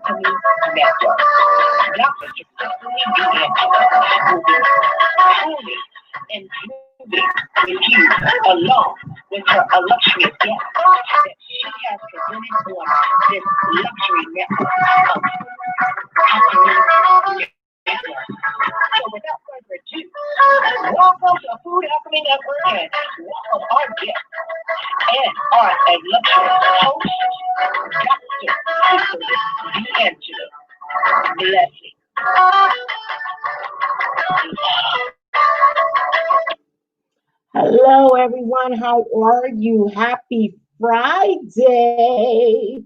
Alchemy Network. Dr. Stephanie D'Angelo will be truly and grooving with you along with her illustrious guest that she has presented on this luxury network of Alchemy Network. So without further ado, welcome to Food Alchemy Network and welcome our guest and our illustrious host, Dr. Stephanie D'Angelo. Blessing. Hello, everyone. How are you? Happy Friday.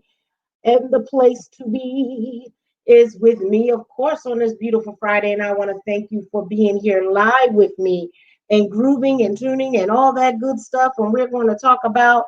And the place to be is with me, of course, on this beautiful Friday. And I want to thank you for being here live with me and grooving and tuning and all that good stuff. And we're going to talk about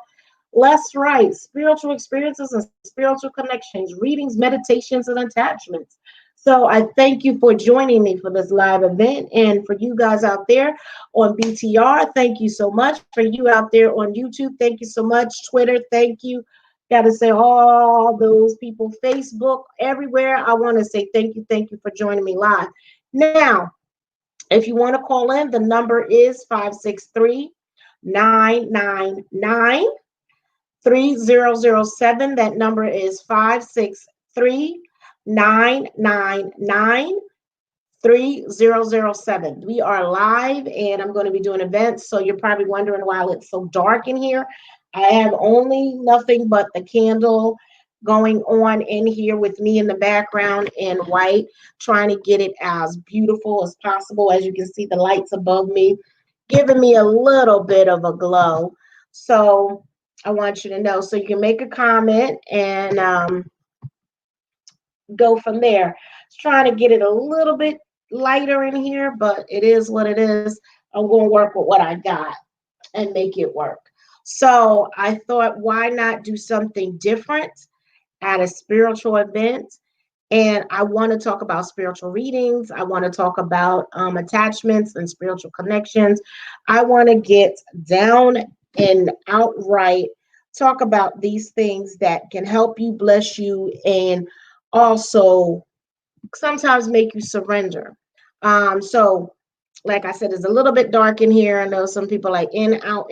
Let's Write, spiritual experiences and spiritual connections, readings, meditations, and attachments. So I thank you for joining me for this live event. And for you guys out there on BTR, thank you so much. For you out there on YouTube, thank you so much. Twitter, thank you. Got to say all those people, Facebook, everywhere. I want to say thank you for joining me live. Now, if you want to call in, the number is 563-999-3007. That number is 563-999-3007. We are live and I'm going to be doing events. So you're probably wondering why it's so dark in here. I have only nothing but the candle going on in here with me in the background in white, trying to get it as beautiful as possible. As you can see, the lights above me giving me a little bit of a glow. So I want you to know. So you can make a comment and go from there. It's trying to get it a little bit lighter in here, but it is what it is. I'm going to work with what I got and make it work. So I thought, why not do something different at a spiritual event? And I want to talk about spiritual readings. I want to talk about attachments and spiritual connections. I want to get down and outright talk about these things that can help you, bless you, and also sometimes make you surrender. So like I said, it's a little bit dark in here. I know some people like in, out,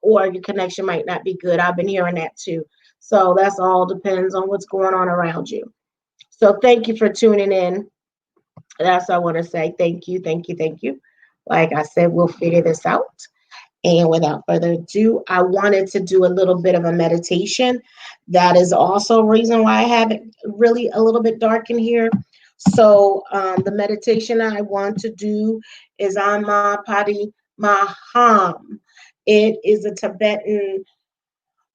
or your connection might not be good. I've been hearing that too. So that's all depends on what's going on around you. So thank you for tuning in. That's what I want to say. Thank you. Like I said, we'll figure this out. And without further ado, I wanted to do a little bit of a meditation. That is also a reason why I have it really a little bit dark in here. So the meditation I want to do is Amma Padi Maham. It is a Tibetan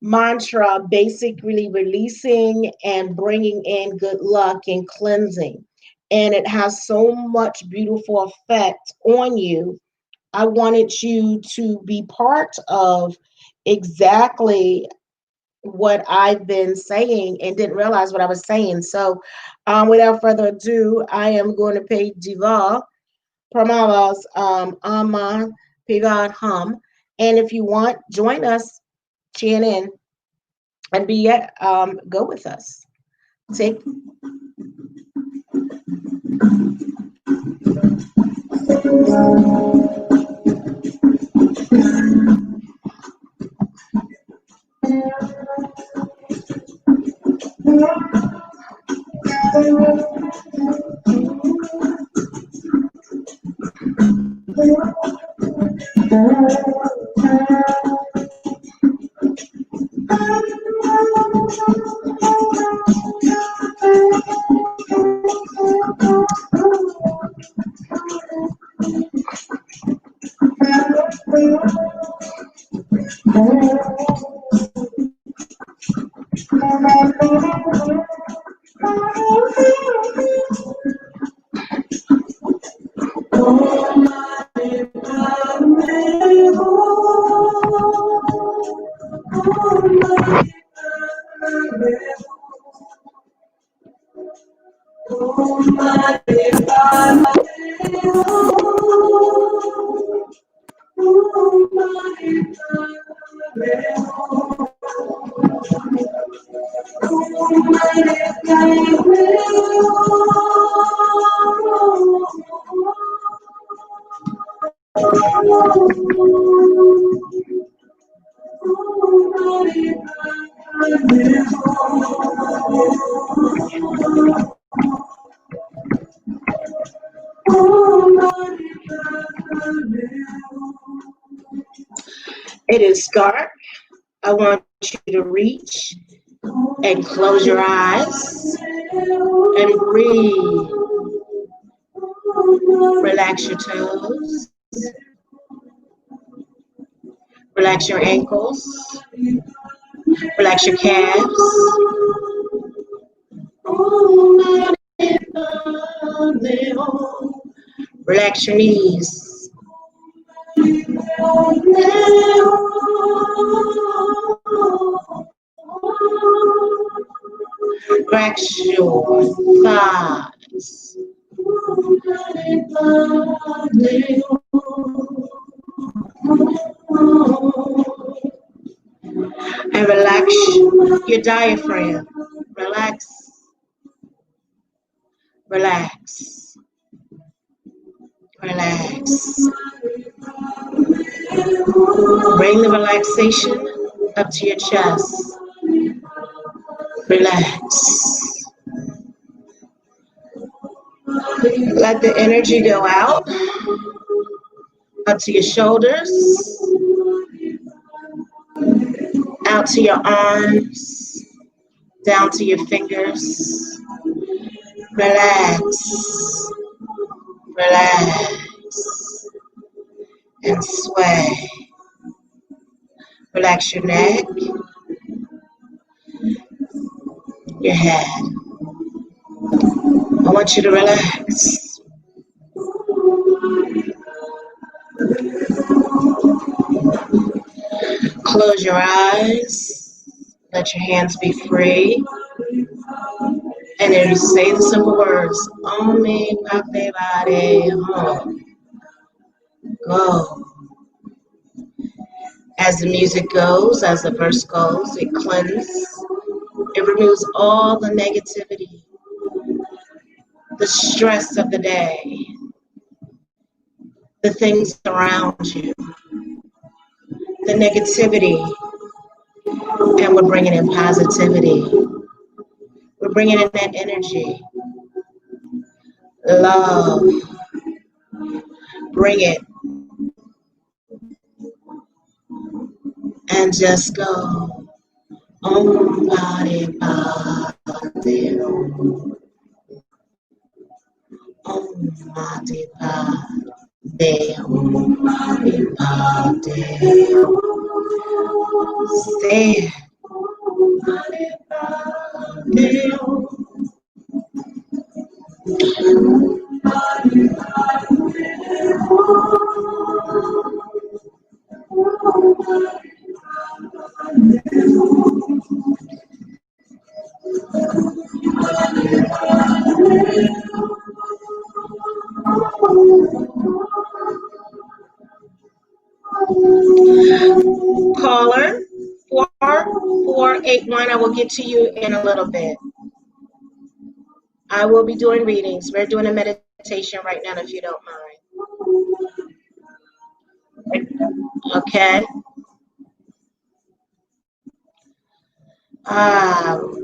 mantra, basically releasing and bringing in good luck and cleansing. And it has so much beautiful effect on you. I wanted you to be part of exactly what I've been saying and didn't realize what I was saying. So without further ado, I am going to pay Diva Pramavas Amma Pivad Hum. And if you want, join us, tune in, and go with us. Take. It is dark. I want you to reach and close your eyes and breathe. Relax your toes. Relax your ankles. Relax your calves. Relax your knees. Relax your thighs. And relax your diaphragm. Relax. Relax. Relax. Bring the relaxation up to your chest. Relax. Let the energy go out up to your shoulders, out to your arms, down to your fingers. Relax. Relax. And sway. Relax your neck, your head. I want you to relax. Close your eyes. Let your hands be free. And then you say the simple words, Om me Padme Bade Hum. Go. As the music goes, as the verse goes, it cleanses. It removes all the negativity, the stress of the day, the things around you, the negativity, and we're bringing in positivity. We're bringing in that energy, love. Bring it. And just go. Om Bade Bade Om Bade Bade Om Bade Bade. Say it. Om Bade Bade Caller 4481, I will get to you in a little bit. I will be doing readings. We're doing a meditation right now, if you don't mind. Okay.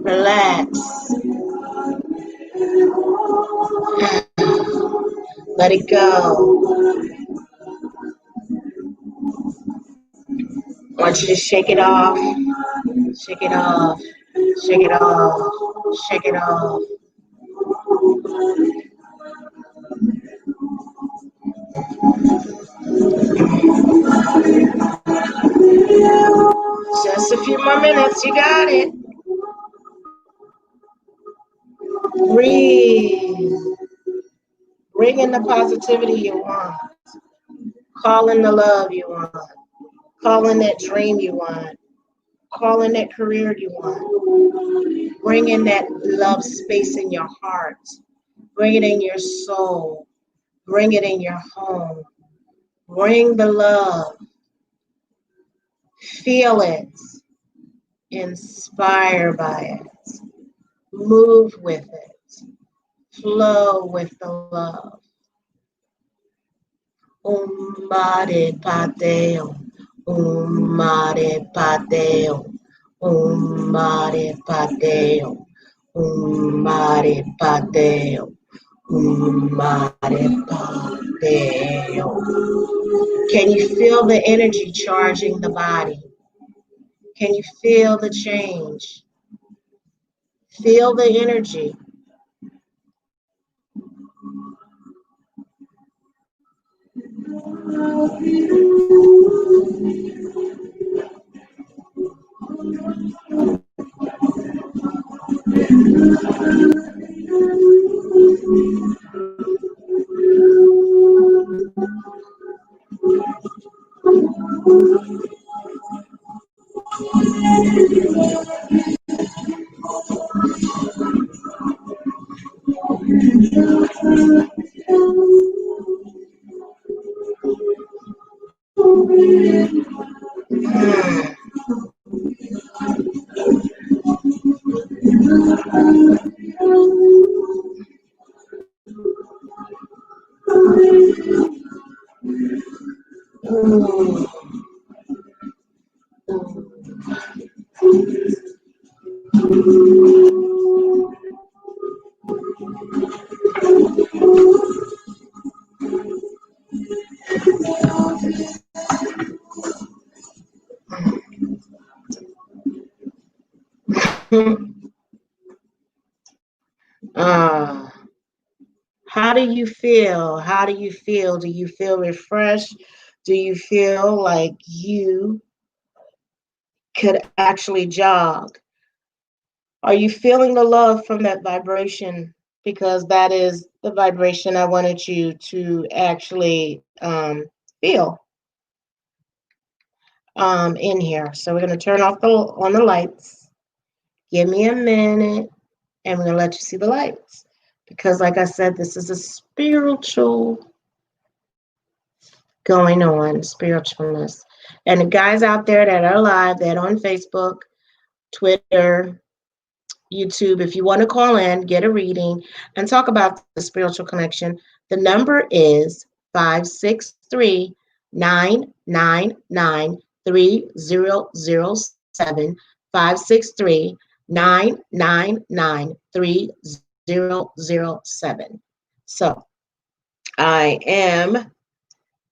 Relax. Let it go. I want you to shake it off. Shake it off. Shake it off. Shake it off. Just a few more minutes. You got it. Breathe. Bring in the positivity you want. Call in the love you want. Call in that dream you want. Call in that career you want. Bring in that love space in your heart. Bring it in your soul. Bring it in your home. Bring the love. Feel it. Inspire by it. Move with it. Flow with the love. Mare Padeo. Mare Padeo. Mare Padeo. Mare Padeo. Mare Padeo. Can you feel the energy charging the body? Can you feel the change? Feel the energy. Uh, how do you feel? How do you feel? Do you feel refreshed? Do you feel like you could actually jog? Are you feeling the love from that vibration? Because that is the vibration I wanted you to actually feel in here. So we're going to turn off the lights. Give me a minute, and we're going to let you see the lights. Because like I said, this is a spiritual going on, spiritualness. And the guys out there that are live, that on Facebook, Twitter, YouTube, if you want to call in, get a reading, and talk about the spiritual connection, the number is 563-999-3007, 563-999-3007. So I am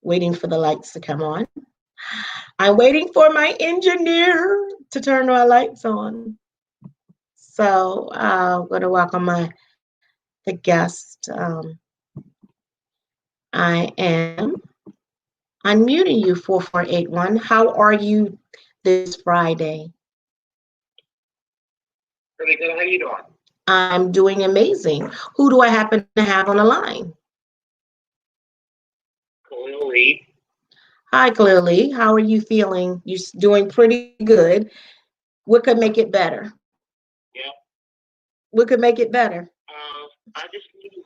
waiting for the lights to come on. I'm waiting for my engineer to turn our lights on. So I'm going to welcome the guest. I am unmuting you, 4481. How are you this Friday? Pretty good. How you doing? I'm doing amazing. Who do I happen to have on the line? Clearly. Hi, Clearly. How are you feeling? You're doing pretty good. What could make it better? Yeah. What could make it better? I just need.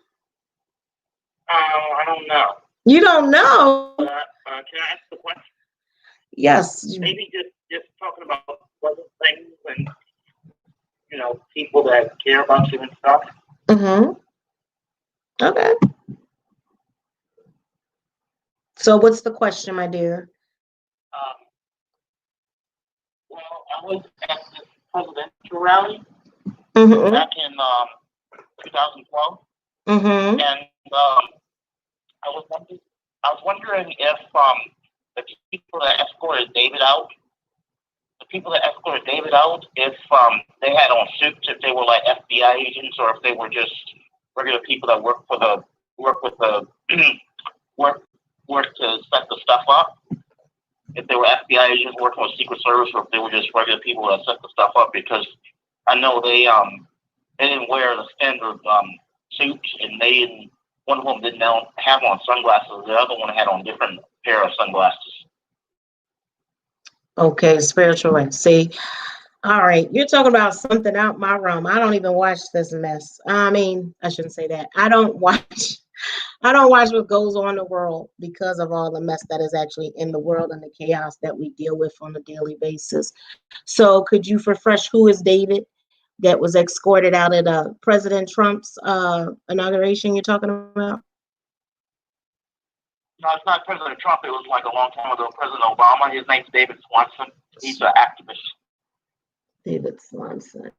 I don't know. You don't know? Can I ask the question? Yes. Maybe just talking about pleasant things and people that care about you and stuff. Mm-hmm. Okay. So what's the question, my dear? Well, I was at this presidential rally back in 2012, Mm-hmm. and I was wondering if the people that escorted David out, if they had on suits, if they were like FBI agents, or if they were just regular people that work to set the stuff up. If they were FBI agents working with Secret Service, or if they were just regular people that set the stuff up, because I know they didn't wear the standard suits, and one of them didn't have on sunglasses. The other one had on different pair of sunglasses. Okay, spiritual way. See, all right, you're talking about something out my realm. I don't even watch this mess. I mean, I shouldn't say that. I don't watch what goes on in the world because of all the mess that is actually in the world and the chaos that we deal with on a daily basis. So could you refresh who is David that was escorted out at President Trump's inauguration you're talking about? No, it's not President Trump. It was like a long time ago. President Obama. His name's David Swanson. He's an activist. David Swanson.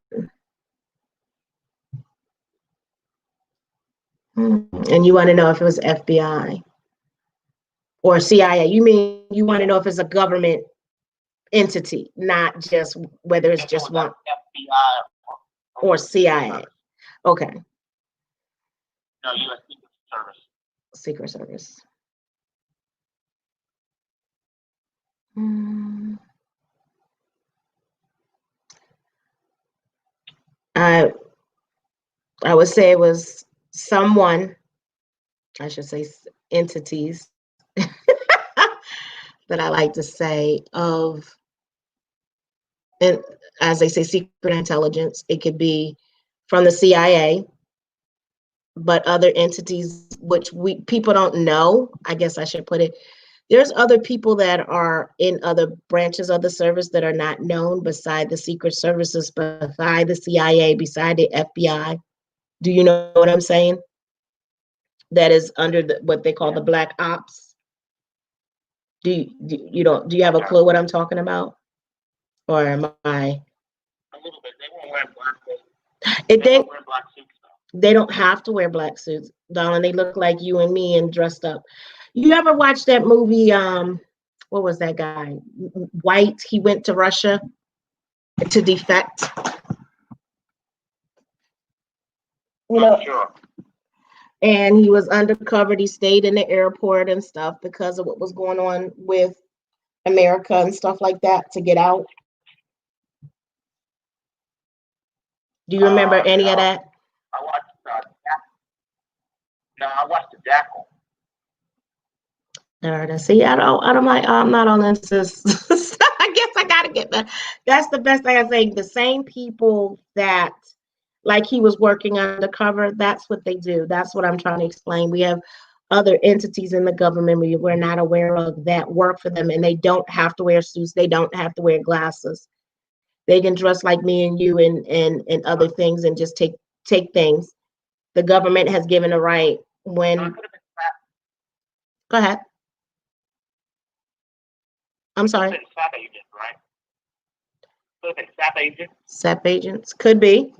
And you want to know if it was FBI or CIA? You mean you want to know if it's a government entity, not just whether it's just one FBI or CIA? Okay. No, U.S. Secret Service. Secret Service. I would say it was someone, I should say entities, that I like to say of, and as they say, secret intelligence. It could be from the CIA, but other entities which people don't know. I guess I should put it. There's other people that are in other branches of the service that are not known beside the secret services, beside the CIA, beside the FBI. Do you know what I'm saying? That is under what they call the black ops. Do you have a clue what I'm talking about? Or am I? A little bit. They won't wear black suits. They don't wear black suits. They don't have to wear black suits, darling. They look like you and me and dressed up. You ever watch that movie? What was that guy? White. He went to Russia to defect. Sure. And he was undercover. He stayed in the airport and stuff because of what was going on with America and stuff like that to get out. Do you remember any of that? I watched I watched the Jackal. All right, see, I'm not on this. I guess I gotta get that. That's the best thing I say. The same people that, like he was working undercover, that's what they do. That's what I'm trying to explain. We have other entities in the government we're not aware of that work for them, and they don't have to wear suits. They don't have to wear glasses. They can dress like me and you and other things and just take things. The government has given a right when. Go ahead. I'm sorry. SAP agents, right? Could have been SAP agents. SAP agents could be.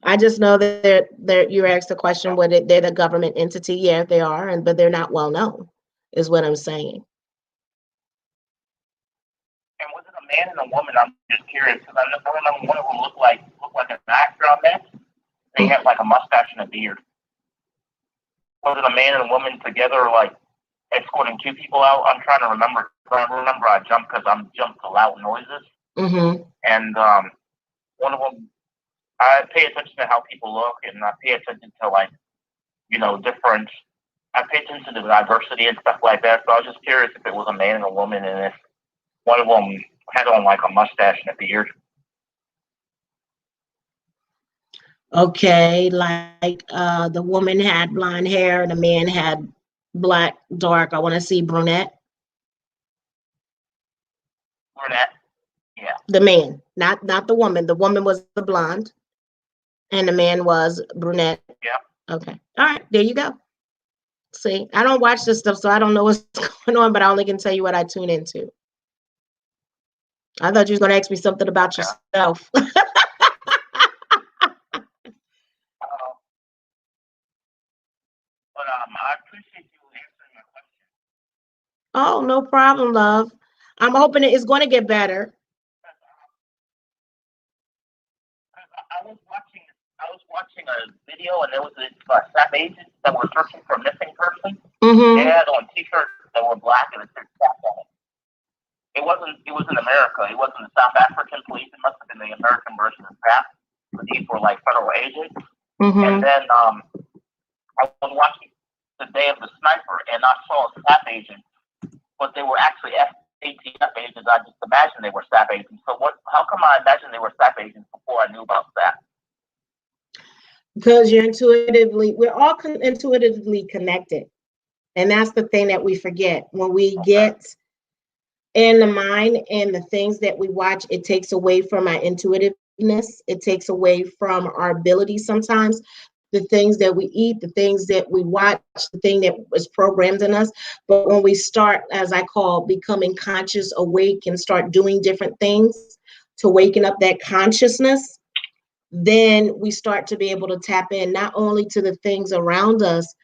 I just know that you asked the question whether they're the government entity. Yeah, they are, but they're not well known, is what I'm saying. And was it a man and a woman? I'm just curious because I remember one of them looked like an actor on that. They had like a mustache and a beard. Was it a man and a woman together, like escorting two people out? I'm trying to remember. I remember I jumped because I'm jumped to loud noises. Mm-hmm. And one of them, I pay attention to how people look, and I pay attention to different. I pay attention to the diversity and stuff like that. So I was just curious if it was a man and a woman, and if one of them had on like a mustache and a beard. Okay, like the woman had blonde hair and the man had black, dark. I want to see brunette. Brunette, yeah. The man, not the woman. The woman was the blonde, and the man was brunette. Yeah. Okay. All right. There you go. See, I don't watch this stuff, so I don't know what's going on, but I only can tell you what I tune into. I thought you was going to ask me something about yourself. I appreciate you answering my question. Oh, no problem, love. I'm hoping it is going to get better. I was watching a video, and there was this SAP agent that were searching for a missing person. Mm-hmm. They had on T-shirts that were black and it said SAP on it. It wasn't in America. It wasn't the South African police. It must have been the American version of SAP. But these were like federal agents. Mm-hmm. And then I was watching The Day of the Sniper, and I saw a SAP agent, but they were actually ATF agents. I just imagined they were SAP agents. So how come I imagined they were SAP agents before I knew about SAP? Because we're all intuitively connected. And that's the thing that we forget. When we get in the mind and the things that we watch, it takes away from our intuitive It takes away from our ability sometimes. The things that we eat, the things that we watch, the thing that was programmed in us. But when we start, as I call, becoming conscious, awake, and start doing different things to waken up that consciousness, then we start to be able to tap in not only to the things around us,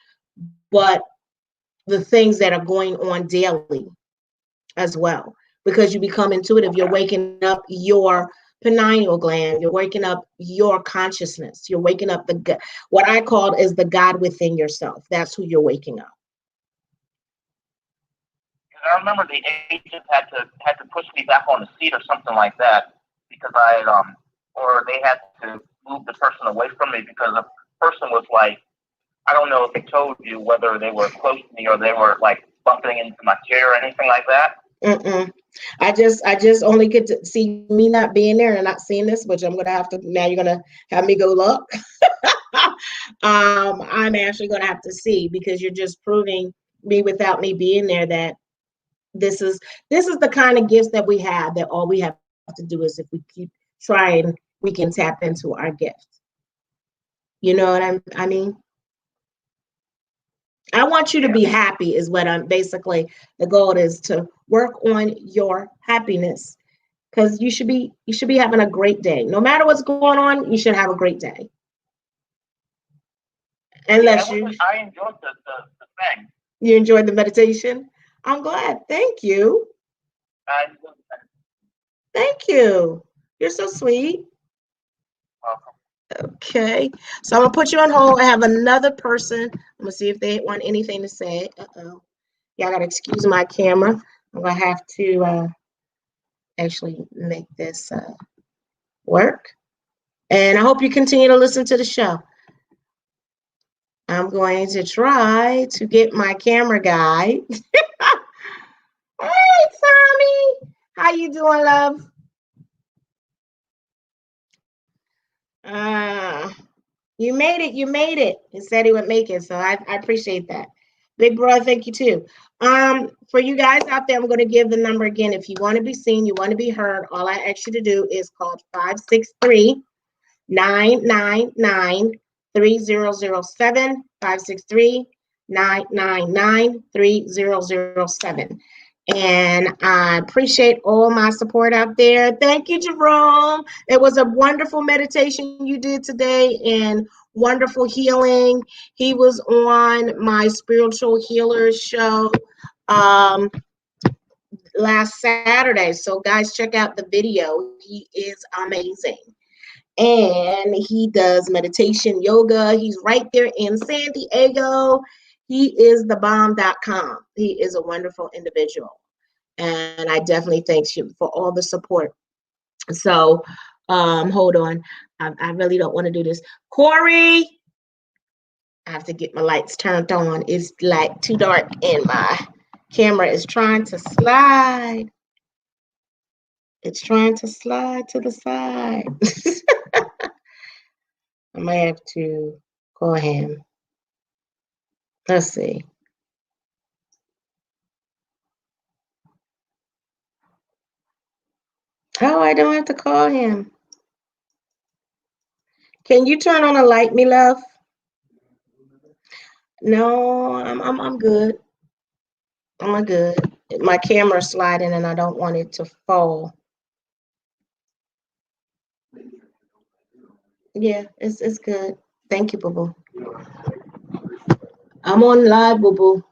but the things that are going on daily as well. Because you become intuitive, you're waking up your pineal gland, you're waking up your consciousness, you're waking up what I call is the God within yourself. That's who you're waking up. I remember the agent had to push me back on the seat or something like that because I had or they had to move the person away from me because the person was like, I don't know if they told you whether they were close to me or they were like bumping into my chair or anything like that. I just only get to see me not being there and not seeing this, which I'm gonna have to now. You're gonna have me go look. I'm actually gonna have to see because you're just proving me without me being there that this is the kind of gifts that we have. That all we have to do is if we keep trying, we can tap into our gifts. You know what I mean? I want you to be happy is what I'm basically, the goal is to work on your happiness because you should be having a great day. No matter what's going on, you should have a great day. Unless I enjoyed the thing. You enjoyed the meditation? I'm glad. Thank you. Thank you. You're so sweet. Okay, so I'm gonna put you on hold. I have another person. I'm gonna see if they want anything to say. Uh-oh. Y'all gotta excuse my camera. I'm gonna have to actually make this work. And I hope you continue to listen to the show. I'm going to try to get my camera guy. Hey, Tommy. How you doing, love? You made it. You made it. He said he would make it, so I appreciate that. Big bro, thank you too. For you guys out there, I'm going to give the number again. If you want to be seen, you want to be heard, all I ask you to do is call 563-999-3007, 563-999-3007. And I appreciate all my support out there. Thank you, Jerome. It was a wonderful meditation you did today and wonderful healing. He was on my spiritual healers show last Saturday. So guys, check out the video. He is amazing. And he does meditation, yoga. He's right there in San Diego. He is thebomb.com. He is a wonderful individual. And I definitely thank you for all the support. So hold on. I really don't want to do this. Corey, I have to get my lights turned on. It's like too dark and my camera is trying to slide. It's trying to slide to the side. I might have to call him. Let's see. Oh, I don't have to call him. Can you turn on a light, me love? No, I'm good. I'm good. My camera's sliding and I don't want it to fall. Yeah, it's good. Thank you, boo boo. I'm on live, boo boo.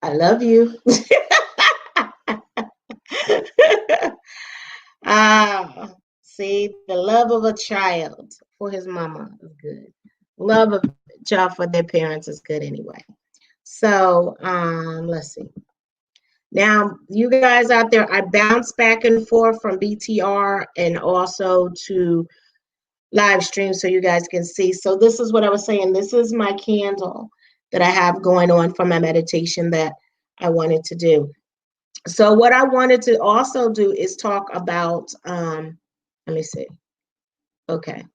I love you. See, the love of a child for his mama is good. Love of a child for their parents is good anyway. So let's see. Now, you guys out there, I bounce back and forth from BTR and also to live stream so you guys can see. So this is what I was saying. This is my candle that I have going on for my meditation that I wanted to do. So what I wanted to also do is talk about, let me see. Okay.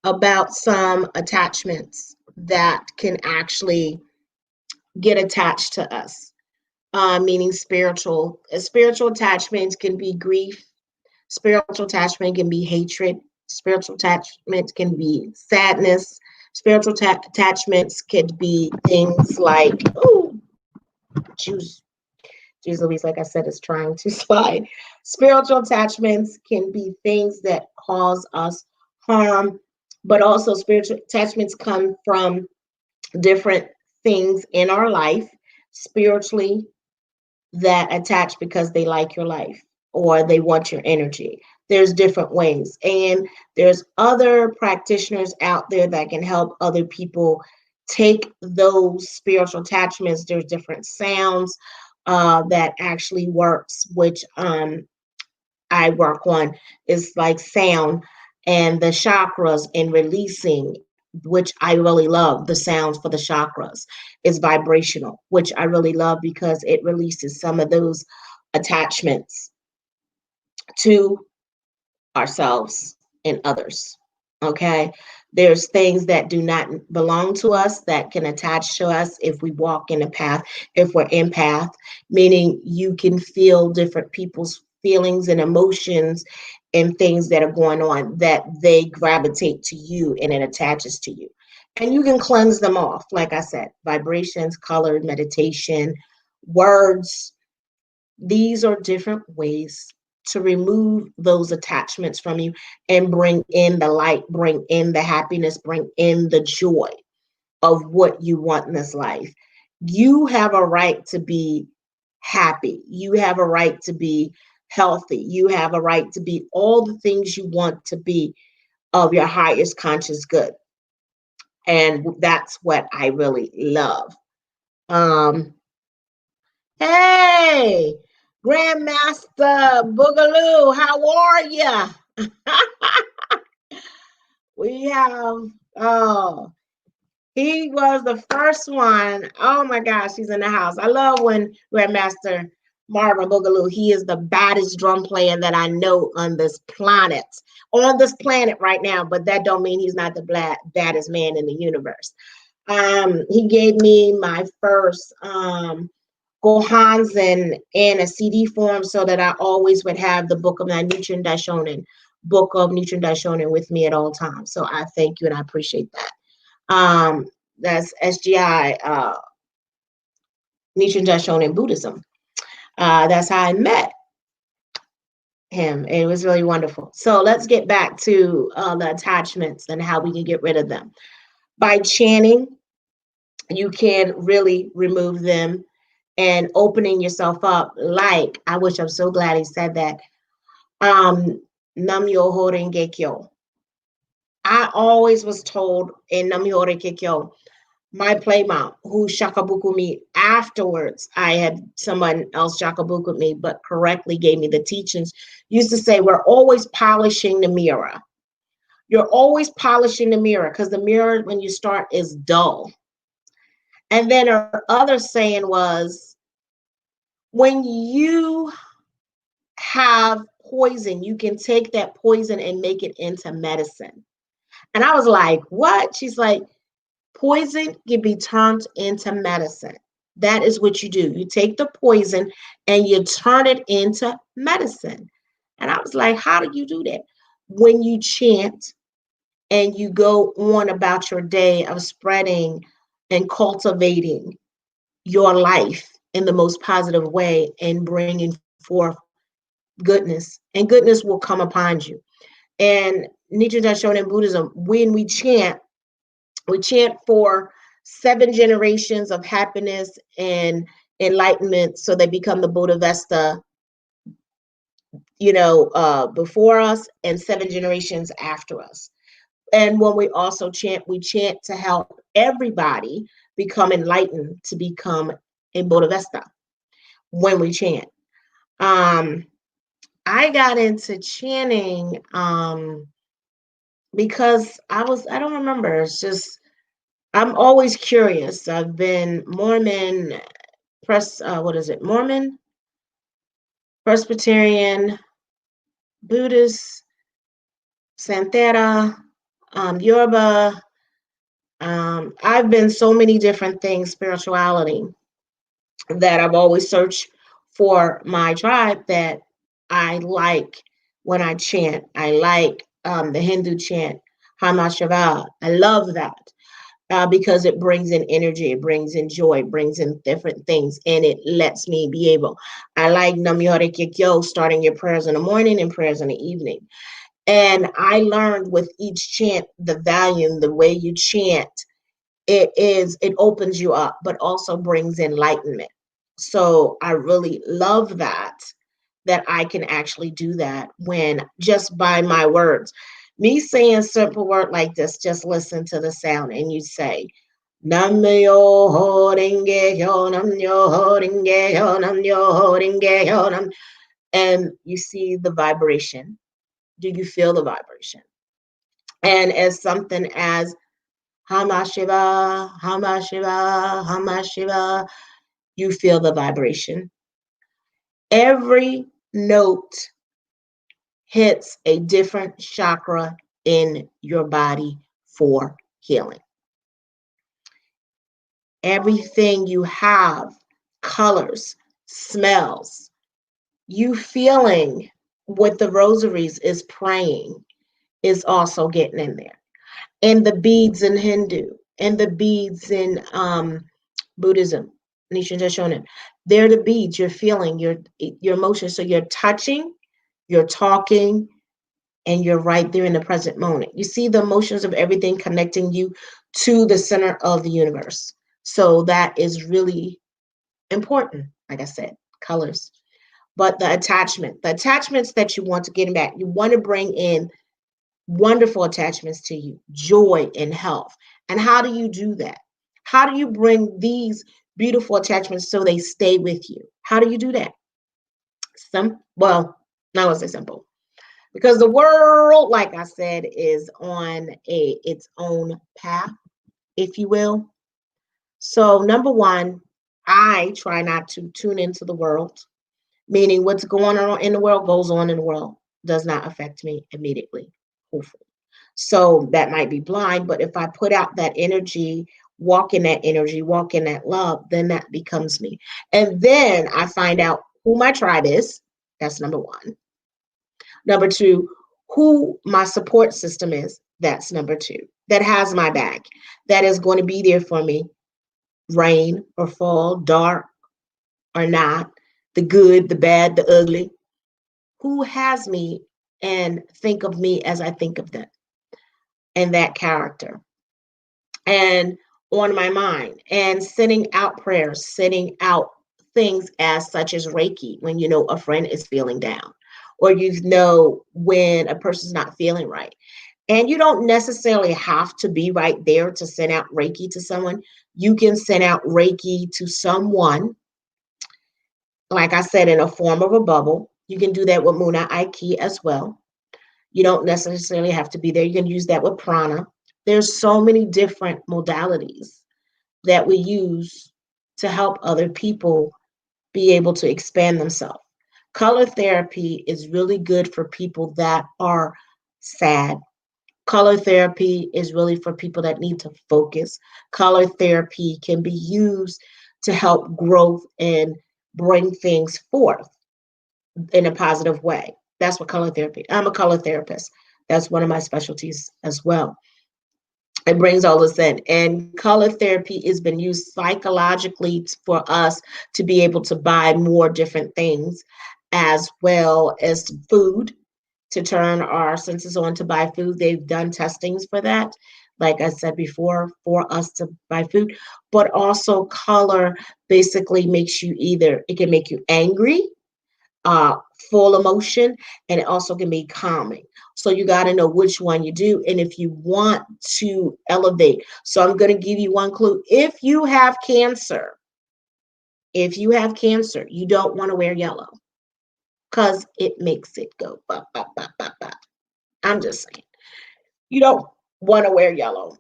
About some attachments that can actually get attached to us. Meaning spiritual attachments can be grief, spiritual attachment can be hatred, Spiritual attachments can be sadness. Spiritual attachments could be things like, oh, choose. Jeez Louise, like I said, is trying to slide. Spiritual attachments can be things that cause us harm, but also spiritual attachments come from different things in our life spiritually that attach because they like your life or they want your energy. There's different ways. And there's other practitioners out there that can help other people take those spiritual attachments. There's different sounds that actually works, which I work on is like sound and the chakras and releasing, which I really love. The sounds for the chakras is vibrational, which I really love because it releases some of those attachments to ourselves and others. Okay. There's things that do not belong to us that can attach to us if we walk in a path, if we're empath, meaning you can feel different people's feelings and emotions and things that are going on that they gravitate to you and it attaches to you. And you can cleanse them off, like I said, vibrations, color, meditation, words. These are different ways to remove those attachments from you and bring in the light, bring in the happiness, bring in the joy of what you want in this life. You have a right to be happy. You have a right to be healthy. You have a right to be all the things you want to be of your highest conscious good. And that's what I really love. Um, Hey, Grandmaster Boogaloo, how are ya? We have, oh, he was the first one. Oh my gosh, he's in the house. I love when Grandmaster Marvin Boogaloo, he is the baddest drum player that I know on this planet right now, but that don't mean he's not the baddest man in the universe. He gave me my first Gohanzen in a CD form so that I always would have the book of my Nichiren Daishonin, book of Nichiren Daishonin with me at all times. So I thank you and I appreciate that. That's SGI, Nichiren Daishonin Buddhism. That's how I met him. It was really wonderful. So let's get back to the attachments and how we can get rid of them. By chanting, you can really remove them and opening yourself up. Like, I wish, I'm so glad he said that. Nam Myoho Renge Kyo. I always was told in Nam Myoho Renge Kyo, my playmom who shakabuku me afterwards, I had someone else shakabuku me, but correctly gave me the teachings, used to say, we're always polishing the mirror. You're always polishing the mirror because the mirror, when you start, is dull. And then her other saying was, when you have poison, you can take that poison and make it into medicine. And I was like, what? She's like, poison can be turned into medicine. That is what you do. You take the poison and you turn it into medicine. And I was like, how do you do that? When you chant and you go on about your day of spreading and cultivating your life in the most positive way and bringing forth goodness, and goodness will come upon you. And Nichiren Daishonin Buddhism, when we chant for 7 generations of happiness and enlightenment, so they become the Bodhisattva, before us and 7 generations after us. And when we also chant, we chant to help everybody become enlightened, to become a Bodhisattva when we chant. I got into chanting because I don't remember. It's just, I'm always curious. I've been Mormon, Mormon, Presbyterian, Buddhist, Santhera, Yoruba. I've been so many different things, spirituality, that I've always searched for my tribe that I like when I chant. I like the Hindu chant, Hama Shiva. I love that because it brings in energy, it brings in joy, it brings in different things, and it lets me be able. I like Nam Myoho Kyo, starting your prayers in the morning and prayers in the evening. And I learned with each chant, the volume, the way you chant, it opens you up, but also brings enlightenment. So I really love that I can actually do that when just by my words. Me saying simple word like this, just listen to the sound and you say, Nam yo holding yo, nam yo holding yo, nam yo holding yo, nam, and you see the vibration. Do you feel the vibration? And as something as Hama Shiva, Hama Shiva, Hama Shiva, you feel the vibration. Every note hits a different chakra in your body for healing. Everything you have, colors, smells, you feeling what the rosaries is praying is also getting in there. And the beads in Hindu, and the beads in Buddhism, Nichiren Daishonin, they're the beads you're feeling, your emotions. So you're touching, you're talking, and you're right there in the present moment. You see the emotions of everything connecting you to the center of the universe. So that is really important. Like I said, colors. But the attachments that you want to get back, you want to bring in wonderful attachments to you, joy and health. And how do you do that? How do you bring these beautiful attachments so they stay with you? How do you do that? Well, not gonna say simple, because the world, like I said, is on its own path, if you will. So number one, I try not to tune into the world, meaning what's going on in the world goes on in the world, does not affect me immediately, hopefully. So that might be blind, but if I put out that energy, walk in that energy, walk in that love, then that becomes me. And then I find out who my tribe is. That's number one. Number two, who my support system is. That's number two. That has my back, that is going to be there for me, rain or fall, dark or not, the good, the bad, the ugly. Who has me and think of me as I think of them, and that character. And on my mind, and sending out prayers, sending out things as such as Reiki when you know a friend is feeling down, or you know when a person's not feeling right. And you don't necessarily have to be right there to send out Reiki to someone. You can send out Reiki to someone, like I said, in a form of a bubble. You can do that with Muna Aiki as well. You don't necessarily have to be there. You can use that with prana. There's so many different modalities that we use to help other people be able to expand themselves. Color therapy is really good for people that are sad. Color therapy is really for people that need to focus. Color therapy can be used to help growth and bring things forth in a positive way. That's what color therapy. I'm a color therapist. That's one of my specialties as well. It brings all this in. And color therapy has been used psychologically for us to be able to buy more different things, as well as food, to turn our senses on to buy food. They've done testings for that, like I said before, for us to buy food. But also color basically makes you either, it can make you angry, uh, full emotion, and it also can be calming. So you got to know which one you do. And if you want to elevate, so I'm going to give you one clue. If you have cancer, you don't want to wear yellow because it makes it go bop, bop, bop, bop, bop. I'm just saying, you don't want to wear yellow,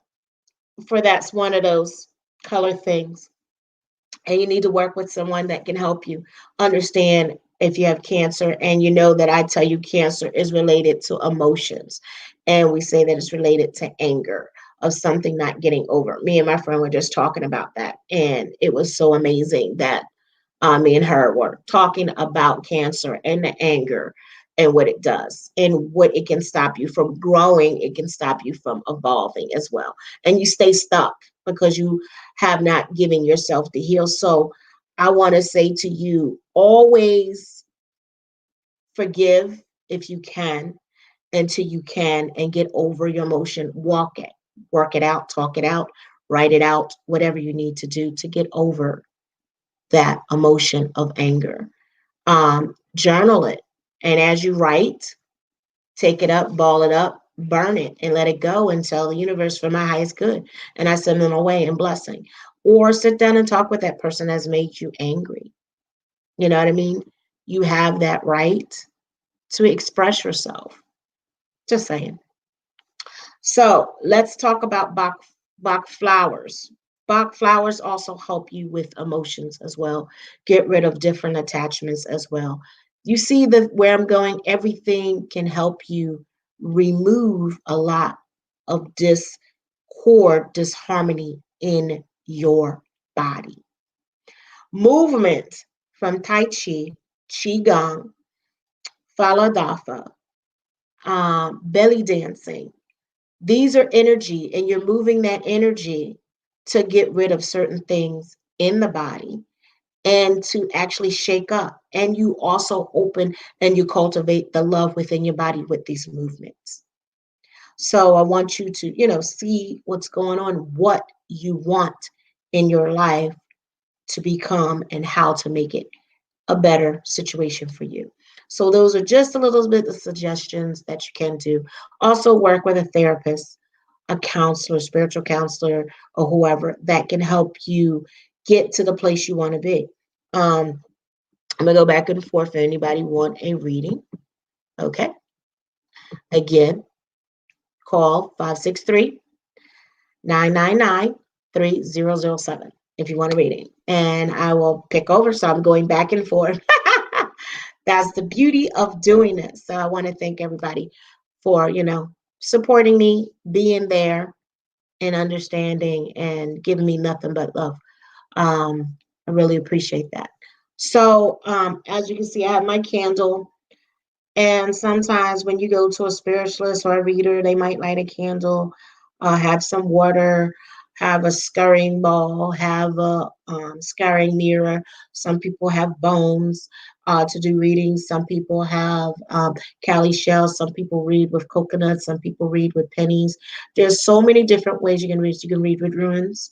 for that's one of those color things. And you need to work with someone that can help you understand if you have cancer. And you know that I tell you cancer is related to emotions, and we say that it's related to anger of something not getting over. Me and my friend were just talking about that, and it was so amazing that me and her were talking about cancer and the anger and what it does and what it can stop you from growing. It can stop you from evolving as well. And you stay stuck because you have not given yourself to heal. So I want to say to you, always forgive if you can, until you can, and get over your emotion. Walk it, work it out, talk it out, write it out, whatever you need to do to get over that emotion of anger. Journal it. And as you write, take it up, ball it up, burn it, and let it go and tell the universe for my highest good. And I send them away in blessing. Or sit down and talk with that person that's made you angry. You know what I mean? You have that right to express yourself. Just saying. So let's talk about Bach flowers. Bach flowers also help you with emotions as well. Get rid of different attachments as well. You see the where I'm going, everything can help you remove a lot of discord, disharmony in your body. Movement from Tai Chi, Qigong, Faladafa, belly dancing. These are energy, and you're moving that energy to get rid of certain things in the body and to actually shake up. And you also open and you cultivate the love within your body with these movements. So I want you to, see what's going on, what you want in your life to become, and how to make it a better situation for you. So those are just a little bit of suggestions that you can do. Also work with a therapist, a counselor, spiritual counselor, or whoever that can help you get to the place you want to be. I'm gonna go back and forth if anybody want a reading. Okay. Again, call 563-999-3007 if you want a reading. And I will pick over. So I'm going back and forth. That's the beauty of doing this. So I want to thank everybody for, supporting me, being there, and understanding, and giving me nothing but love. I really appreciate that. So as you can see, I have my candle. And sometimes when you go to a spiritualist or a reader, they might light a candle, have some water, have a scurrying ball, have a scurrying mirror. Some people have bones to do readings. Some people have cali shells. Some people read with coconuts. Some people read with pennies. There's so many different ways you can read. You can read with runes.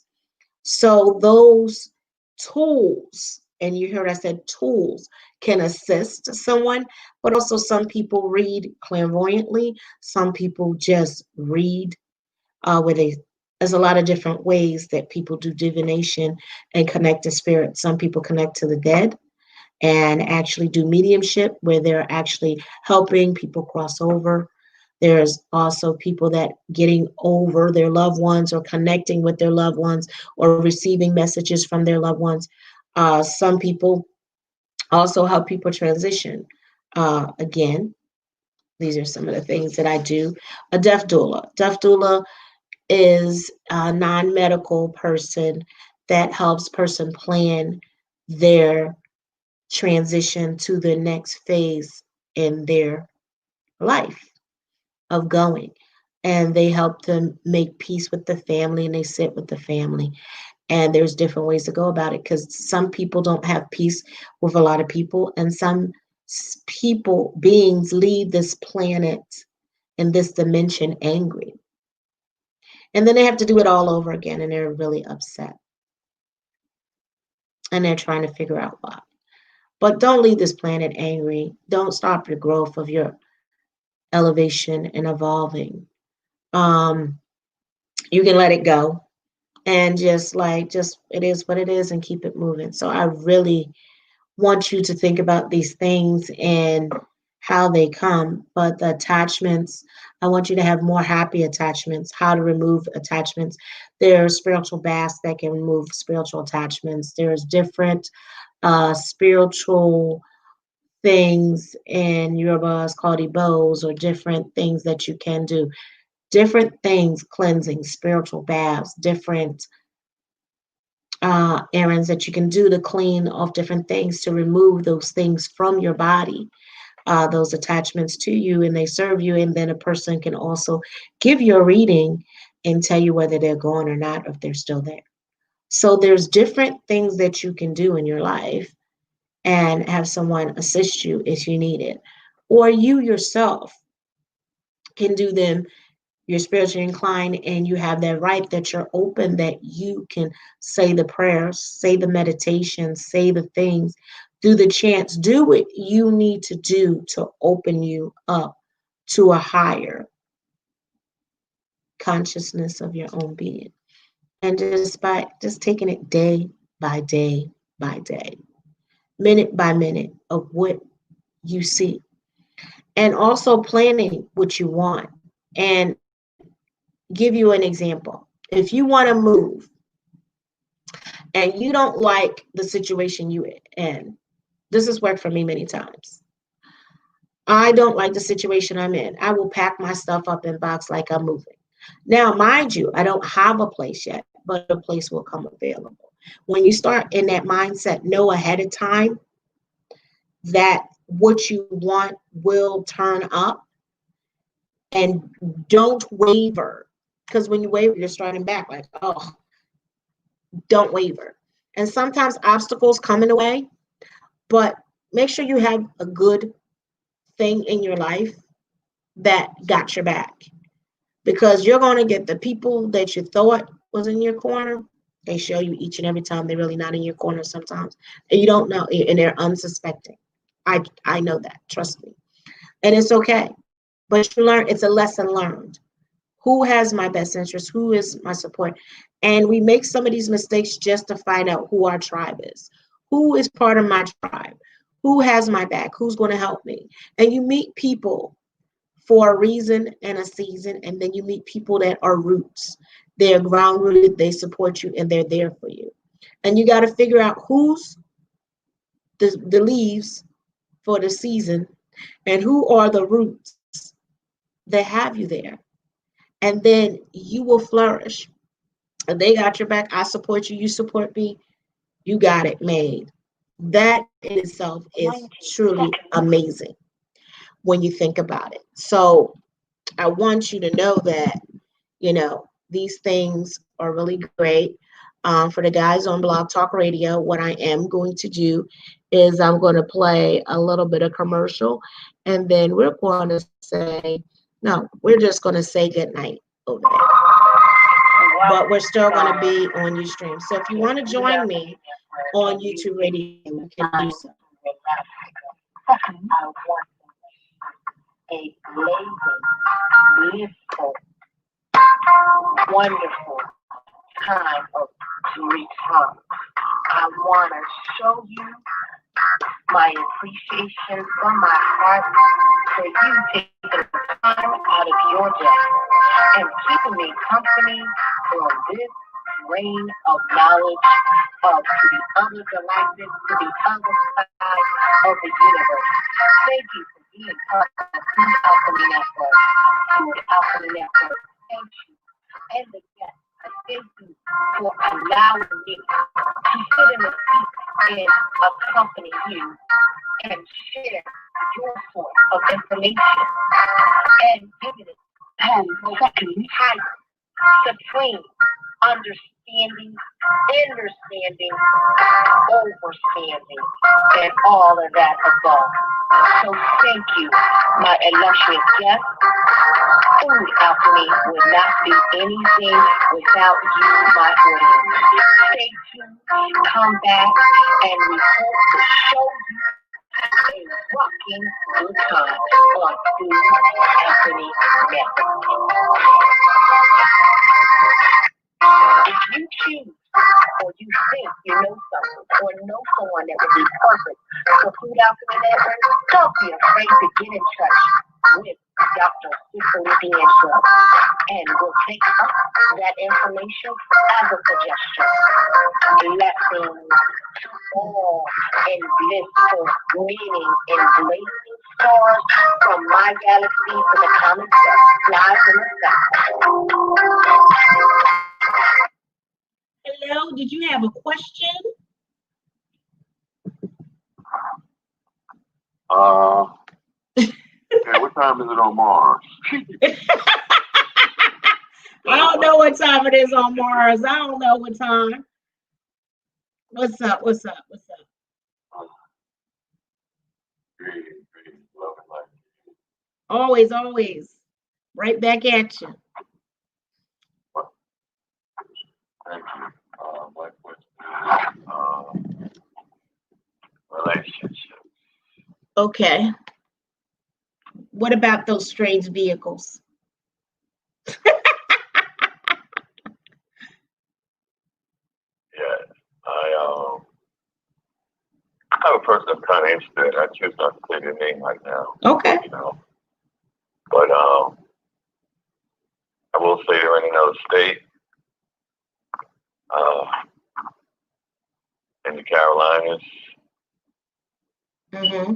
So those tools, and you heard I said tools, can assist someone, but also some people read clairvoyantly. Some people just read where they, there's a lot of different ways that people do divination and connect to spirit. Some people connect to the dead and actually do mediumship where they're actually helping people cross over. There's also people that getting over their loved ones or connecting with their loved ones or receiving messages from their loved ones. Some people also help people transition. Again, these are some of the things that I do. A deaf doula. Deaf doula is a non-medical person that helps person plan their transition to the next phase in their life of going. And they help them make peace with the family, and they sit with the family. And there's different ways to go about it because some people don't have peace with a lot of people, and some people, beings, leave this planet in this dimension angry. And then they have to do it all over again, and they're really upset. And they're trying to figure out why. But don't leave this planet angry. Don't stop your growth of your elevation and evolving. Um, you can let it go and just it is what it is and keep it moving. So I really want you to think about these things and how they come. But the attachments, I want you to have more happy attachments, how to remove attachments. There are spiritual baths that can remove spiritual attachments. There's different spiritual things in Yoruba is called Ibos, or different things that you can do. Different things, cleansing, spiritual baths, different errands that you can do to clean off different things, to remove those things from your body. those attachments to you, and they serve you. And then a person can also give you a reading and tell you whether they're gone or not, or if they're still there. So there's different things that you can do in your life and have someone assist you if you need it. Or you yourself can do them. You're spiritually inclined and you have that right, that you're open, that you can say the prayers, say the meditation, say the things, do the chants, do what you need to do to open you up to a higher consciousness of your own being. And just by just taking it day by day by day, minute by minute of what you see, and also planning what you want. And give you an example. If you want to move and you don't like the situation you in, this has worked for me many times. I don't like the situation I'm in. I will pack my stuff up in box like I'm moving. Now, mind you, I don't have a place yet, but a place will come available. When you start in that mindset, know ahead of time that what you want will turn up, and don't waver. Because when you waver, you're starting back like, oh, don't waver. And sometimes obstacles come in the way, but make sure you have a good thing in your life that got your back, because you're going to get the people that you thought was in your corner. They show you each and every time they're really not in your corner sometimes, and you don't know, and they're unsuspecting. I know that, trust me. And it's okay, but you learn, it's a lesson learned. Who has my best interest? Who is my support? And we make some of these mistakes just to find out who our tribe is. Who is part of my tribe? Who has my back? Who's going to help me? And you meet people for a reason and a season, and then you meet people that are roots. They're ground rooted, they support you, and they're there for you. And you got to figure out who's the leaves for the season and who are the roots that have you there. And then you will flourish. And they got your back. I support you. You support me. You got it made. That in itself is truly amazing when you think about it. So I want you to know that, these things are really great. For the guys on Blog Talk Radio, what I am going to do is I'm going to play a little bit of commercial, and then we're going to say, no, we're just going to say goodnight over there. But we're still going to be on Ustream. So if you want to join me on YouTube Radio, you can do so. A blazing, blissful, wonderful time of return. I want to show you my appreciation from my heart for you taking the time out of your day and keeping me company on this rain of knowledge of to the other galactic, to the other side of the universe. Thank you for being part of the Food Alchemy Network. Food Alchemy Network, thank you. And again, I thank you for allowing me to sit in the seat and accompany you and share your source of information and giving it second higher, supreme understanding, understanding, overstanding, and all of that above. So thank you, my illustrious guest. Food Alchemy would not be anything without you, my audience. Stay tuned, come back, and we hope to show you a rocking good time on Food Alchemy Network. If you choose or you think you know something or know someone that would be perfect for Food Alchemy Network, don't be afraid to get in touch with Dr. Cicely D'Angelo, and we'll take up that information as a suggestion. Blessings to all and blissful meaning and blazing stars from my galaxy to the common stuff flies in the sky. Hello, did you have a question? Okay, what time is it on Mars? I don't know what time it is on Mars. I don't know what time. What's up? What's up? What's up? Love and life. Always, always. Right back at you. Thank you. My question is relationship. Okay. What about those strange vehicles? Yeah, I'm a person that's kind of interested. I choose not to say their name right now. Okay. You know, but I will say they're in another state, in the Carolinas. Mm-hmm.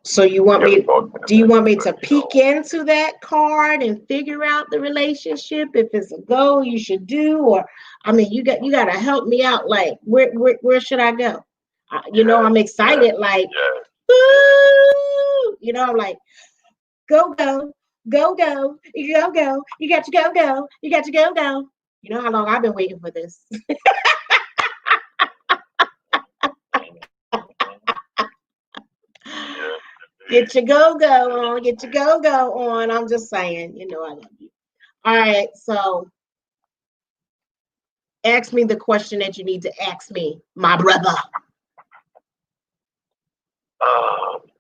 So you want me? Do you want me to peek into that card and figure out the relationship? If it's a go, you should do, or I mean, you got to help me out. Like, where should I go? You know, I'm excited. Like, woo! You know, I'm like, go, go, go, go, go, go. You got to go, go. You got to go, go. You know how long I've been waiting for this. Get your go-go on. Get your go-go on. I'm just saying, you know I love you. All right, so ask me the question that you need to ask me, my brother.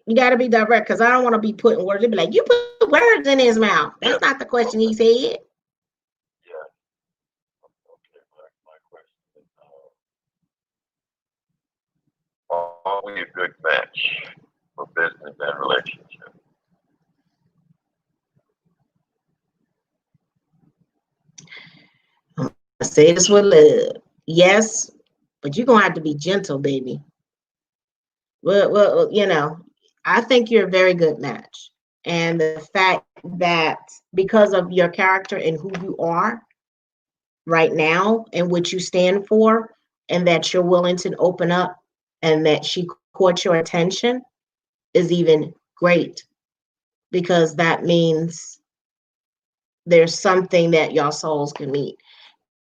You got to be direct because I don't want to be putting words. It'd be like, you put words in his mouth. That's not the question he said. Yeah. Okay, my question is, are we a good match for business and relationship? I say this with love. Yes, but you're going to have to be gentle, baby. Well, you know, I think you're a very good match. And the fact that because of your character and who you are right now and what you stand for, and that you're willing to open up and that she caught your attention is even great because that means there's something that y'all souls can meet.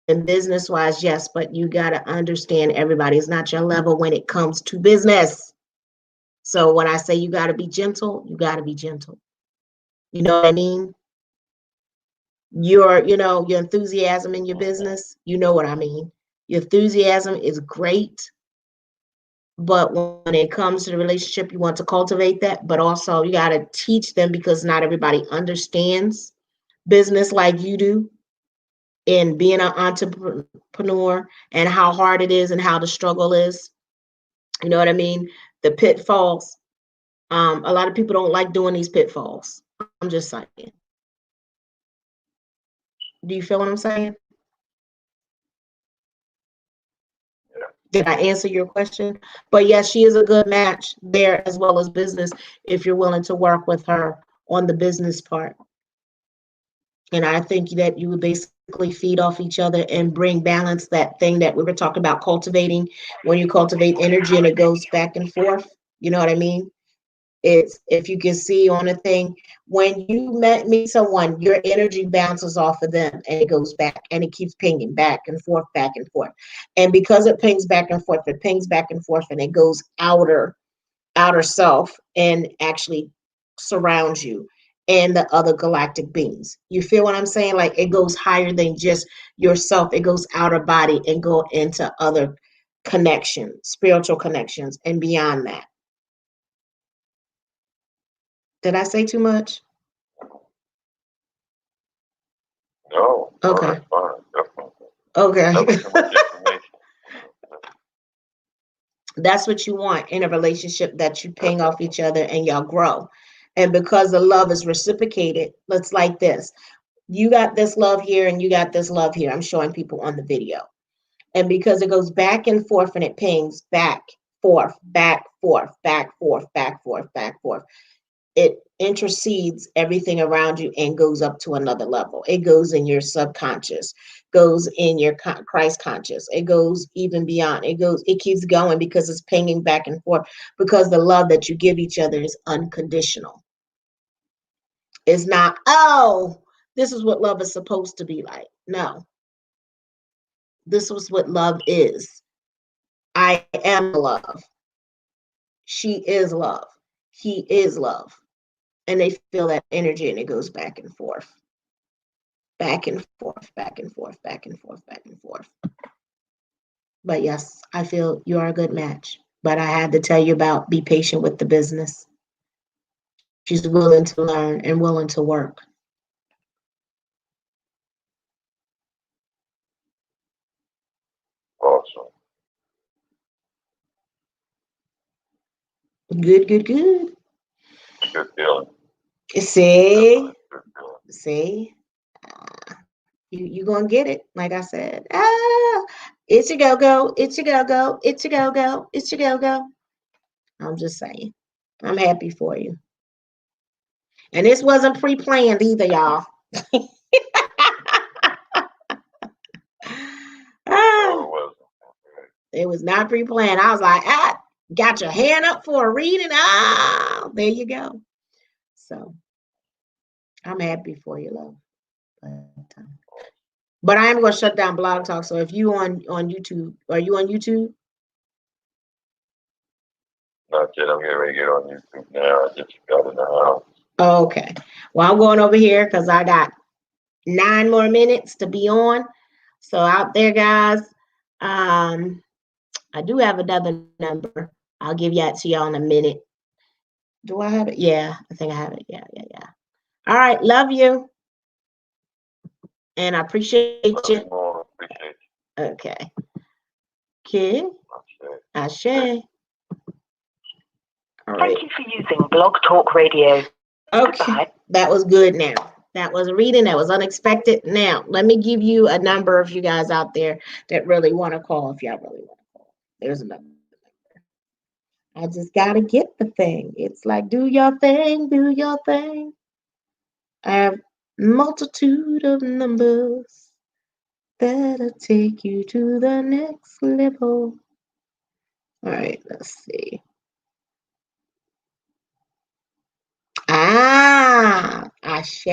And business wise, yes, but you got to understand everybody is not your level when it comes to business. So when I say you got to be gentle, you got to be gentle. You know what I mean? Your enthusiasm in your business, you know what I mean? Your enthusiasm is great, but when it comes to the relationship, you want to cultivate that, but also you got to teach them because not everybody understands business like you do in being an entrepreneur and how hard it is and how the struggle is. You know what I mean? The pitfalls. A lot of people don't like doing these pitfalls. I'm just saying. Do you feel what I'm saying? Yeah. Did I answer your question? But yes, she is a good match there as well as business if you're willing to work with her on the business part. And I think that you would basically feed off each other and bring balance, that thing that we were talking about cultivating. When you cultivate energy and it goes back and forth, you know what I mean? It's, if you can see on a thing, when you meet someone, your energy bounces off of them and it goes back and it keeps pinging back and forth, back and forth. And because it pings back and forth, it pings back and forth and it goes outer self and actually surrounds you and the other galactic beings. You feel what I'm saying? Like it goes higher than just yourself. It goes outer body and go into other connections, spiritual connections and beyond that. Did I say too much? No. Okay. Fine, definitely. Okay. That was too much information. That's what you want in a relationship, that you ping off each other and y'all grow. And because the love is reciprocated, let's like this. You got this love here and you got this love here. I'm showing people on the video. And because it goes back and forth and it pings back, forth, back, forth, back, forth, back, forth, back, forth. It intercedes everything around you and goes up to another level. It goes in your subconscious, goes in your Christ conscious. It goes even beyond. It keeps going because it's pinging back and forth, because the love that you give each other is unconditional. It's not, oh, this is what love is supposed to be like. No, this was what love is. I am love. She is love. He is love. And they feel that energy, and it goes back and forth, back and forth, back and forth, back and forth, back and forth. But yes, I feel you are a good match. But I had to tell you about be patient with the business. She's willing to learn and willing to work. Awesome. Good, good, good. Good feeling. See, Good feeling. see, you gonna get it. Like I said, it's your go-go, it's your go-go, it's your go-go, it's your go-go. I'm just saying, I'm happy for you. And this wasn't pre-planned either, y'all. No, it wasn't. It was not pre-planned. I was like, got your hand up for a reading. There you go. So I'm happy for you, love. But I am going to shut down Blog Talk. So if you on YouTube, are you on YouTube? Not yet. I'm getting ready to get on YouTube now. I just got in the house. Okay. Well, I'm going over here because I got 9 more minutes to be on. So out there, guys, I do have another number. I'll give that to y'all in a minute. Do I have it? Yeah, I think I have it. Yeah. All right. Love you. And I appreciate you. Appreciate you. Okay. Kid. Ashe. All right. Thank you for using Blog Talk Radio. Okay. That was good now. That was a reading that was unexpected. Now, let me give you a number of you guys out there that really want to call if y'all really want to call. There's another number. I just got to get the thing. It's like, do your thing, do your thing. I have multitude of numbers that'll take you to the next level. All right, let's see. Ashe.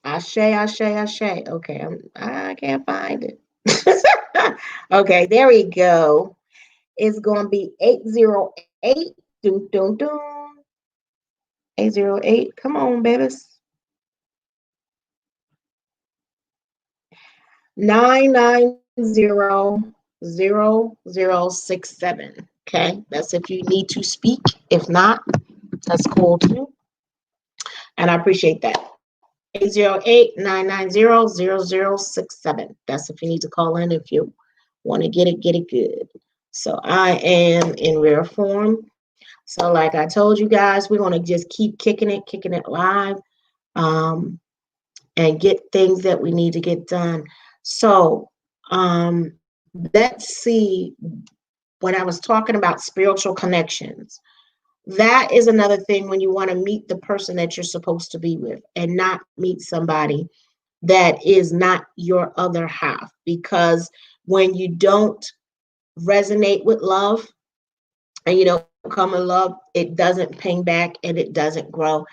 Ashe. Okay, I can't find it. Okay, there we go. It's going to be 808. Doom, doom, doom. 808. Come on, babies. 9900067. Okay, that's if you need to speak. If not, that's cool too. And I appreciate that. 808-990-0067. That's if you need to call in, if you want to get it good. So I am in rare form. So like I told you guys, we're going to just keep kicking it live, and get things that we need to get done. So let's see, when I was talking about spiritual connections, that is another thing when you want to meet the person that you're supposed to be with and not meet somebody that is not your other half. Because when you don't resonate with love and you don't come in love, it doesn't ping back and it doesn't grow.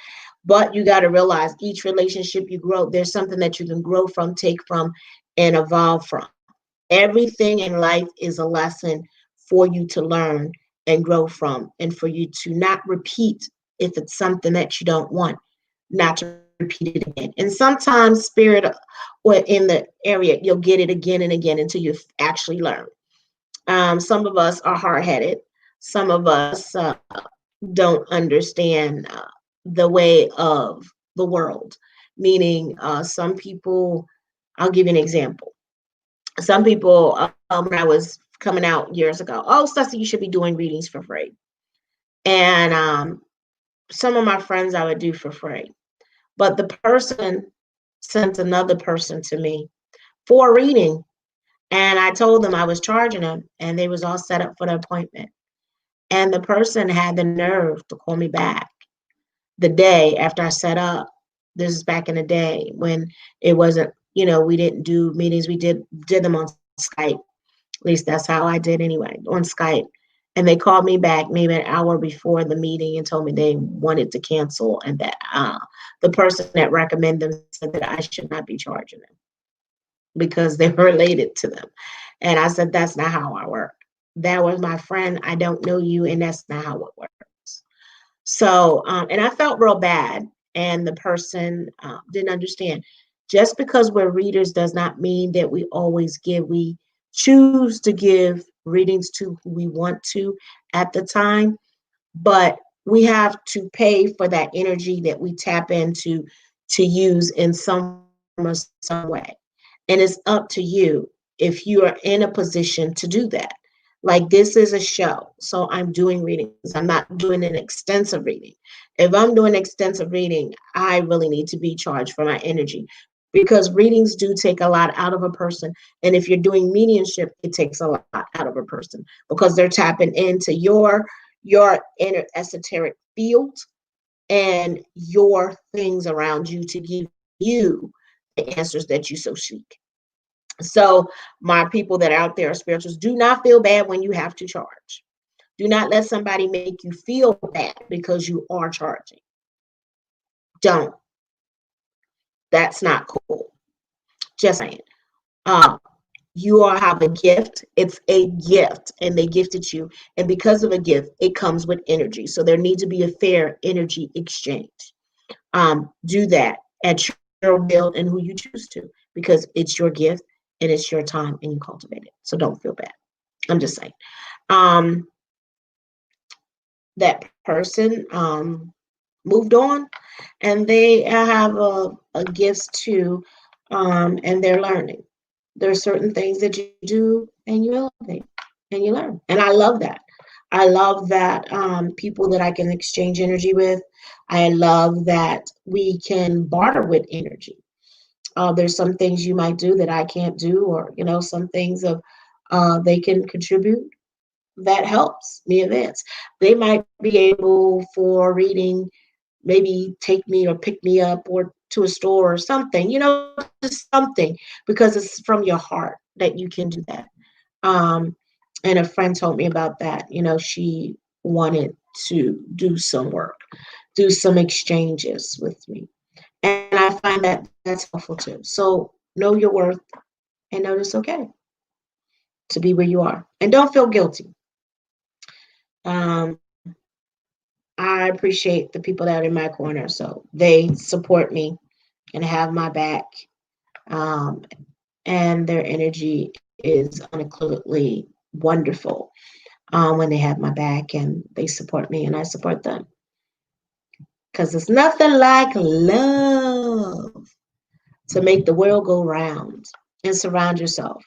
But you got to realize each relationship you grow, there's something that you can grow from, take from, and evolve from. Everything in life is a lesson for you to learn and grow from, and for you to not repeat if it's something that you don't want, not to repeat it again. And sometimes spirit or in the area, you'll get it again and again until you actually learn. Some of us are hard-headed. Some of us don't understand the way of the world, meaning some people, I'll give you an example. Some people, when I was coming out years ago, oh, Stussy, you should be doing readings for free. And some of my friends I would do for free. But the person sent another person to me for a reading. And I told them I was charging them, and they was all set up for the appointment. And the person had the nerve to call me back the day after I set up. This is back in the day when it wasn't, we didn't do meetings. We did them on Skype. At least that's how I did anyway, on Skype. And they called me back maybe an hour before the meeting and told me they wanted to cancel, and that the person that recommended them said that I should not be charging them because they were related to them. And I said, that's not how I work. That was my friend. I don't know you, and that's not how it works. So, and I felt real bad, and the person didn't understand. Just because we're readers does not mean that we always give. We choose to give readings to who we want to at the time, but we have to pay for that energy that we tap into to use in some way. And it's up to you if you are in a position to do that. Like, this is a show, so I'm doing readings. I'm not doing an extensive reading. If I'm doing extensive reading, I really need to be charged for my energy, because readings do take a lot out of a person. And if you're doing mediumship, it takes a lot out of a person because they're tapping into your inner esoteric field and your things around you to give you the answers that you so seek. So my people that are out there are spirituals, do not feel bad when you have to charge. Do not let somebody make you feel bad because you are charging. Don't. That's not cool. Just saying. You all have a gift. It's a gift, and they gifted you. And because of a gift, it comes with energy. So there needs to be a fair energy exchange. Do that at your will and who you choose to, because it's your gift and it's your time and you cultivate it. So don't feel bad. I'm just saying. That person moved on, and they have a gifts too, and they're learning. There are certain things that you do and you elevate and you learn. And I love that. I love that people that I can exchange energy with. I love that we can barter with energy. There's some things you might do that I can't do, or some things of they can contribute that helps me advance. They might be able, for reading, maybe take me or pick me up or to a store or something, just something, because it's from your heart that you can do that. And a friend told me about that. She wanted to do some work, do some exchanges with me. And I find that that's helpful too. So know your worth and know it's okay to be where you are. And don't feel guilty. I appreciate the people that are in my corner. So they support me and have my back. And their energy is unequivocally wonderful when they have my back and they support me and I support them. Because it's nothing like love to make the world go round and surround yourself.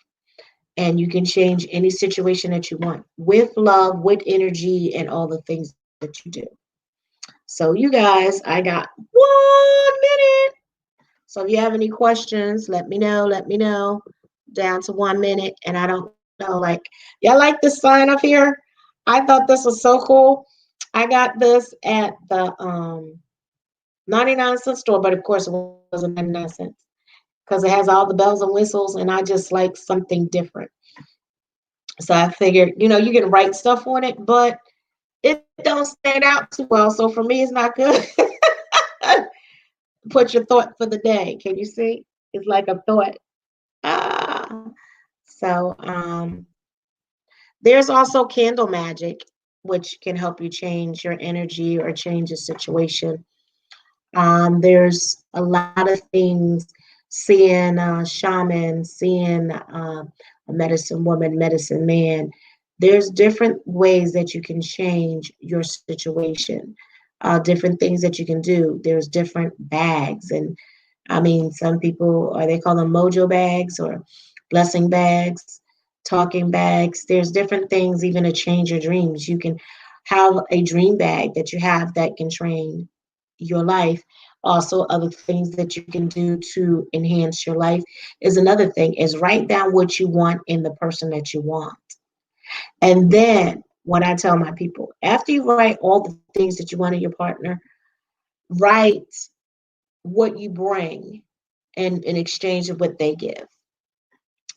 And you can change any situation that you want with love, with energy, and all the things that you do. So you guys, I got 1 minute. So if you have any questions, let me know. Down to 1 minute. And I don't know, like, y'all like this sign up here? I thought this was so cool. I got this at the 99-cent store, but of course it wasn't 99 cents because it has all the bells and whistles, and I just like something different. So I figured, you can write stuff on it, but it don't stand out too well. So for me, it's not good. Put your thought for the day. Can you see? It's like a thought. So there's also candle magic, which can help you change your energy or change a situation. There's a lot of things, seeing a shaman, seeing a medicine woman, medicine man. There's different ways that you can change your situation, different things that you can do. There's different bags. And I mean, some people, they call them mojo bags or blessing bags, talking bags. There's different things even to change your dreams. You can have a dream bag that you have that can train your life. Also, other things that you can do to enhance your life is another thing, is write down what you want in the person that you want. And then what I tell my people. After you write all the things that you want in your partner, write what you bring in exchange of what they give.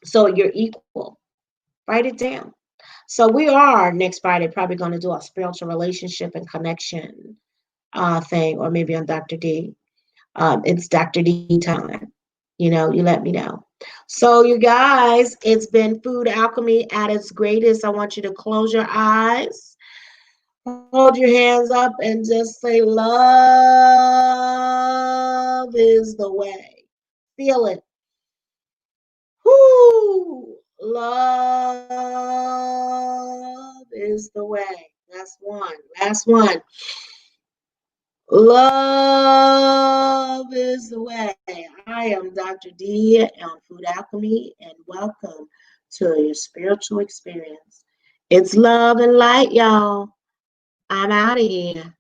So you're equal. Write it down. So we are next Friday probably going to do a spiritual relationship and connection thing, or maybe on Dr. D. It's Dr. D time. You let me know. So you guys, it's been Food Alchemy at its greatest. I want you to close your eyes, hold your hands up, and just say, love is the way. Feel it. Whoo! Love is the way. That's one. Last one. Love is the way. I am Dr. D on Food Alchemy, and welcome to your spiritual experience. It's love and light, y'all. I'm out of here.